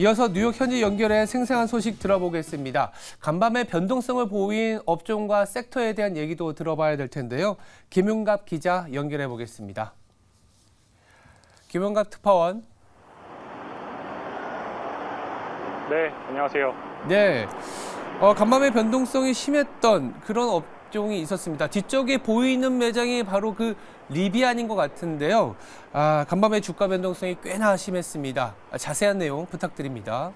이어서 뉴욕 현지 연결해 생생한 소식 들어보겠습니다. 간밤에 변동성을 보인 업종과 섹터에 대한 얘기도 들어봐야 될 텐데요. 김윤갑 기자 연결해 보겠습니다. 김윤갑 특파원. 네, 안녕하세요. 네, 간밤에 변동성이 심했던 그런 업종이 있었습니다. 뒤쪽에 보이는 매장이 바로 그 리비안인 것 같은데요. 간밤에 주가 변동성이 꽤나 심했습니다. 자세한 내용 부탁드립니다.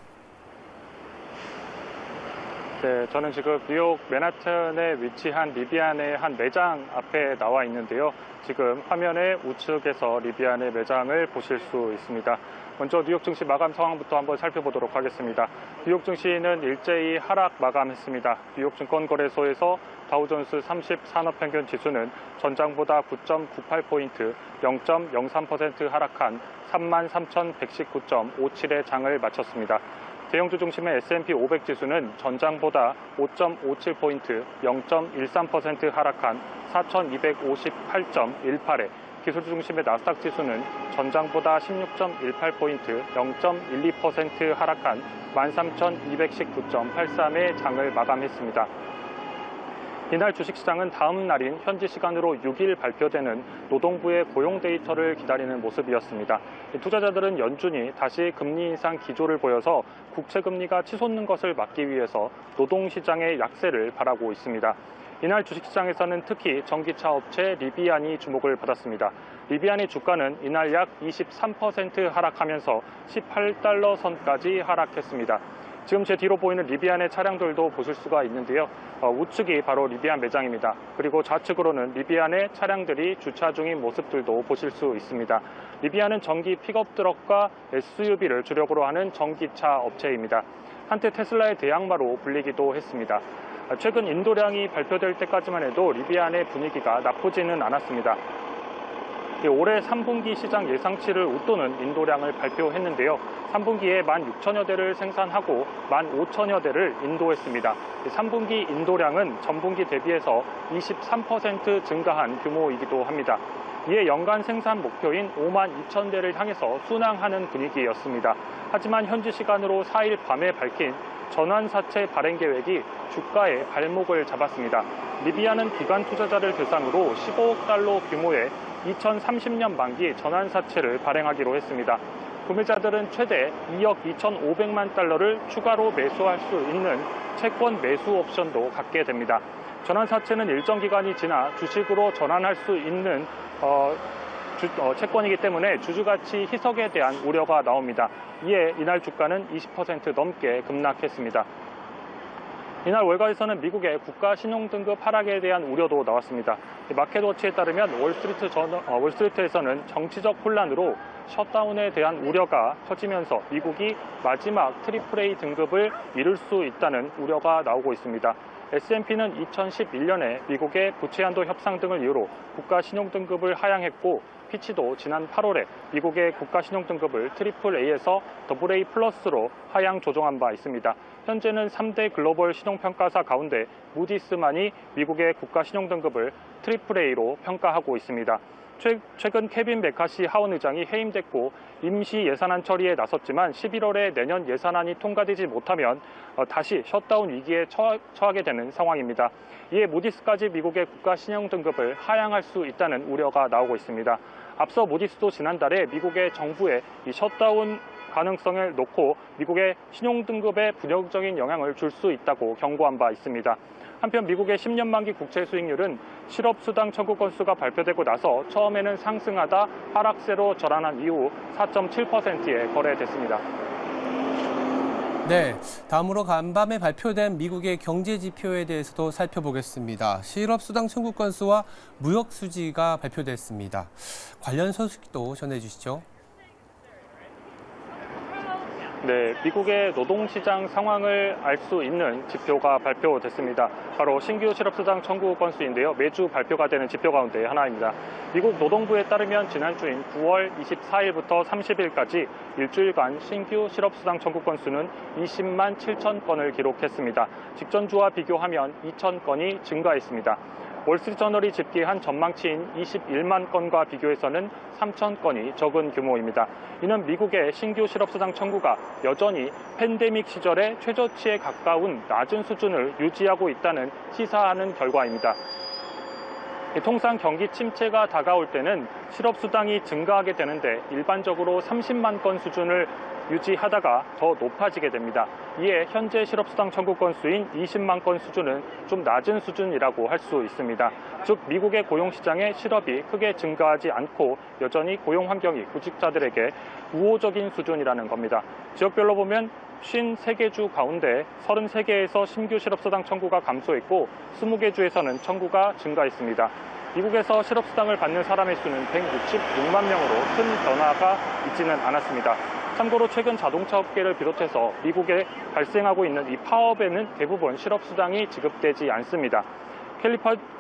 네, 저는 지금 뉴욕 맨하탄에 위치한 리비안의 한 매장 앞에 나와 있는데요. 지금 화면의 우측에서 리비안의 매장을 보실 수 있습니다. 먼저 뉴욕 증시 마감 상황부터 한번 살펴보도록 하겠습니다. 뉴욕 증시는 일제히 하락 마감했습니다. 뉴욕 증권거래소에서 다우존스 30 산업평균 지수는 전장보다 9.98포인트, 0.03% 하락한 33,119.57의 장을 마쳤습니다. 대형주 중심의 S&P 500 지수는 전장보다 5.57포인트, 0.13% 하락한 4,258.18에, 기술주 중심의 나스닥 지수는 전장보다 16.18포인트, 0.12% 하락한 13,219.83의 장을 마감했습니다. 이날 주식시장은 다음 날인 현지 시간으로 6일 발표되는 노동부의 고용 데이터를 기다리는 모습이었습니다. 투자자들은 연준이 다시 금리 인상 기조를 보여서 국채금리가 치솟는 것을 막기 위해서 노동시장의 약세를 바라고 있습니다. 이날 주식시장에서는 특히 전기차 업체 리비안이 주목을 받았습니다. 리비안의 주가는 이날 약 23% 하락하면서 18달러 선까지 하락했습니다. 지금 제 뒤로 보이는 리비안의 차량들도 보실 수가 있는데요. 우측이 바로 리비안 매장입니다. 그리고 좌측으로는 리비안의 차량들이 주차 중인 모습들도 보실 수 있습니다. 리비안은 전기 픽업 트럭과 SUV를 주력으로 하는 전기차 업체입니다. 한때 테슬라의 대항마로 불리기도 했습니다. 최근 인도량이 발표될 때까지만 해도 리비안의 분위기가 나쁘지는 않았습니다. 올해 3분기 시장 예상치를 웃도는 인도량을 발표했는데요. 3분기에 16,000여 대를 생산하고 15,000여 대를 인도했습니다. 3분기 인도량은 전분기 대비해서 23% 증가한 규모이기도 합니다. 이에 연간 생산 목표인 52,000대를 향해서 순항하는 분위기였습니다. 하지만 현지 시간으로 4일 밤에 밝힌 전환사채 발행 계획이 주가에 발목을 잡았습니다. 리비안은 기관 투자자를 대상으로 15억 달러 규모의 2030년 만기 전환사채를 발행하기로 했습니다. 구매자들은 최대 2억 2,500만 달러를 추가로 매수할 수 있는 채권 매수 옵션도 갖게 됩니다. 전환사채는 일정 기간이 지나 주식으로 전환할 수 있는 채권이기 때문에 주주가치 희석에 대한 우려가 나옵니다. 이에 이날 주가는 20% 넘게 급락했습니다. 이날 월가에서는 미국의 국가 신용등급 하락에 대한 우려도 나왔습니다. 마켓워치에 따르면 월스트리트에서는 정치적 혼란으로 셧다운에 대한 우려가 커지면서 미국이 마지막 AAA 등급을 이룰 수 있다는 우려가 나오고 있습니다. S&P는 2011년에 미국의 부채한도 협상 등을 이유로 국가 신용등급을 하향했고, 피치도 지난 8월에 미국의 국가 신용등급을 AAA에서 AA 플러스로 하향 조정한 바 있습니다. 현재는 3대 글로벌 신용평가사 가운데 무디스만이 미국의 국가 신용등급을 AAA로 평가하고 있습니다. 최근 케빈 메카시 하원 의장이 해임됐고 임시 예산안 처리에 나섰지만 11월에 내년 예산안이 통과되지 못하면 다시 셧다운 위기에 처하게 되는 상황입니다. 이에 무디스까지 미국의 국가 신용등급을 하향할 수 있다는 우려가 나오고 있습니다. 앞서 무디스도 지난달에 미국의 정부의 이 셧다운 가능성을 놓고 미국의 신용등급에 부정적인 영향을 줄 수 있다고 경고한 바 있습니다. 한편 미국의 10년 만기 국채 수익률은 실업수당 청구 건수가 발표되고 나서 처음에는 상승하다 하락세로 전환한 이후 4.7%에 거래됐습니다. 네, 다음으로 간밤에 발표된 미국의 경제 지표에 대해서도 살펴보겠습니다. 실업수당 청구 건수와 무역 수지가 발표됐습니다. 관련 소식도 전해주시죠. 네, 미국의 노동시장 상황을 알 수 있는 지표가 발표됐습니다. 바로 신규 실업수당 청구 건수인데요. 매주 발표가 되는 지표 가운데 하나입니다. 미국 노동부에 따르면 지난주인 9월 24일부터 30일까지 일주일간 신규 실업수당 청구 건수는 20만 7천 건을 기록했습니다. 직전주와 비교하면 2천 건이 증가했습니다. 월스트리트저널이 집계한 전망치인 21만 건과 비교해서는 3천 건이 적은 규모입니다. 이는 미국의 신규 실업수당 청구가 여전히 팬데믹 시절의 최저치에 가까운 낮은 수준을 유지하고 있다는 시사하는 결과입니다. 통상 경기 침체가 다가올 때는 실업수당이 증가하게 되는데 일반적으로 30만 건 수준을 유지하다가 더 높아지게 됩니다. 이에 현재 실업수당 청구 건수인 20만 건 수준은 좀 낮은 수준이라고 할 수 있습니다. 즉 미국의 고용시장의 실업이 크게 증가하지 않고 여전히 고용 환경이 구직자들에게 우호적인 수준이라는 겁니다. 지역별로 보면 53개 주 가운데 33개에서 신규 실업수당 청구가 감소했고 20개 주에서는 청구가 증가했습니다. 미국에서 실업수당을 받는 사람의 수는 166만 명으로 큰 변화가 있지는 않았습니다. 참고로 최근 자동차 업계를 비롯해서 미국에 발생하고 있는 이 파업에는 대부분 실업수당이 지급되지 않습니다.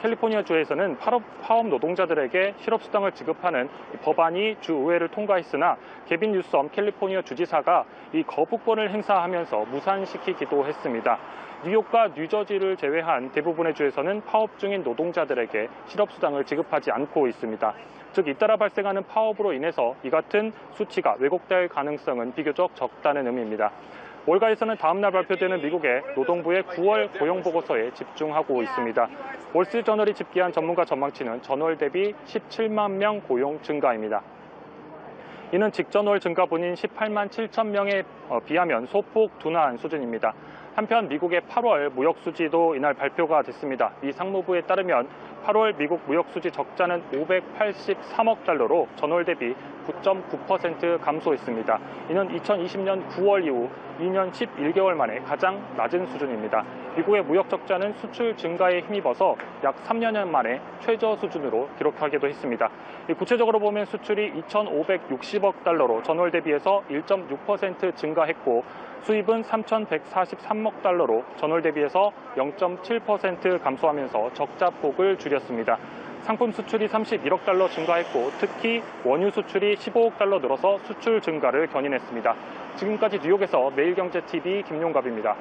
캘리포니아주에서는 파업 노동자들에게 실업수당을 지급하는 법안이 주의회를 통과했으나 게빈 뉴섬 캘리포니아 주지사가 이 거부권을 행사하면서 무산시키기도 했습니다. 뉴욕과 뉴저지를 제외한 대부분의 주에서는 파업 중인 노동자들에게 실업수당을 지급하지 않고 있습니다. 즉 잇따라 발생하는 파업으로 인해서 이 같은 수치가 왜곡될 가능성은 비교적 적다는 의미입니다. 월가에서는 다음 날 발표되는 미국의 노동부의 9월 고용보고서에 집중하고 있습니다. 월스트리트저널이 집계한 전문가 전망치는 전월 대비 17만 명 고용 증가입니다. 이는 직전월 증가분인 18만 7천 명에 비하면 소폭 둔화한 수준입니다. 한편 미국의 8월 무역수지도 이날 발표가 됐습니다. 미 상무부에 따르면 8월 미국 무역수지 적자는 583억 달러로 전월 대비 9.9% 감소했습니다. 이는 2020년 9월 이후 2년 11개월 만에 가장 낮은 수준입니다. 미국의 무역 적자는 수출 증가에 힘입어서 약 3년 만에 최저 수준으로 기록하기도 했습니다. 구체적으로 보면 수출이 2,560억 달러로 전월 대비해서 1.6% 증가했고 수입은 3,143억 달러로 전월 대비해서 0.7% 감소하면서 적자폭을 줄였습니다. 상품 수출이 31억 달러 증가했고 특히 원유 수출이 15억 달러 늘어서 수출 증가를 견인했습니다. 지금까지 뉴욕에서 매일경제TV 김용갑입니다.